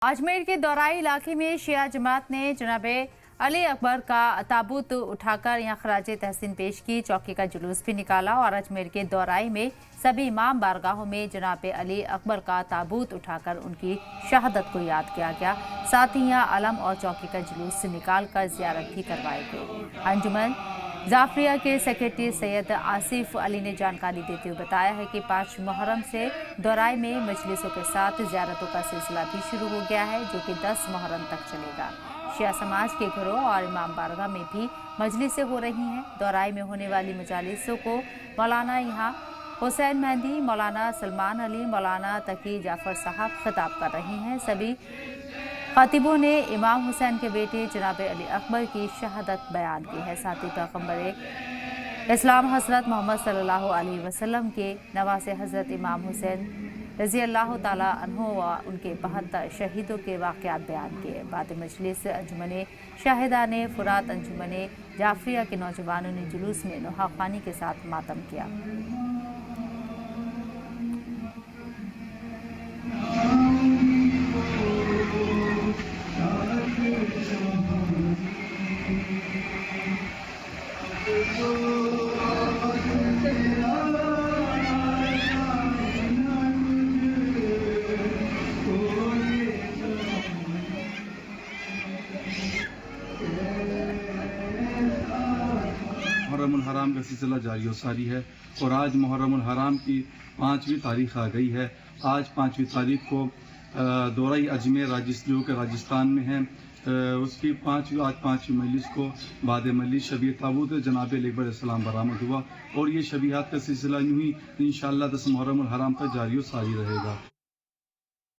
अजमेर के दौराई इलाके में शिया जमात ने जनाबे अली अकबर का ताबूत उठाकर यहां खराजे तहसीन पेश की। चौकी का जुलूस भी निकाला और अजमेर के दौराई में सभी इमाम बारगाहों में जनाबे अली अकबर का ताबूत उठाकर उनकी शहादत को याद किया गया। साथ ही यहां अलम और चौकी का जुलूस निकाल कर जियारत भी करवाई गई। अंजुमन जाफरिया के सेक्रेटरी सैयद आसिफ अली ने जानकारी देते हुए बताया है कि 5 मुहर्रम से दौराई में मजलिसों के साथ जियारतों का सिलसिला भी शुरू हो गया है, जो कि 10 मुहर्रम तक चलेगा। शिया समाज के घरों और इमाम बारगाह में भी मजलिसें हो रही हैं। दौराई में होने वाली मजालिसों को मौलाना यहाँ हुसैन मेहंदी, मौलाना सलमान अली, मौलाना तकी जाफर साहब खिताब कर रही हैं। सभी खातिबों ने इमाम हुसैन के बेटे जनाब अली अकबर की शहादत बयान की है। साथ ही पैगंबर इस्लाम हज़रत मोहम्मद सल्लल्लाहु अलैहि वसल्लम के नवासे हज़रत इमाम हुसैन रज़ी अल्लाह ताला अन्हु व उनके 72 शहीदों के वाक़यात बयान किए। बाद मजलिस अंजुमन शाहिदाने फुरात अंजुमन जाफरिया के नौजवानों ने जुलूस में नुहाखानी के साथ मातम किया। मुहर्रमुल हराम का सिलसिला जारी व सारी है और आज मुहर्रमुल हराम की 5वीं तारीख आ गई है। आज 5वीं तारीख को दौराई अजमेर जो कि राजस्थान में है, उसकी आज 5वीं मजलिस को बाद मजलिस शबी ताबूत जनाब अली अकबर अलैहिस्सलाम बरामद हुआ और ये शबीहात का सिलसिला यूँ ही इंशाअल्लाह 10 मुहर्रमुल हराम तक जारी व सारी रहेगा।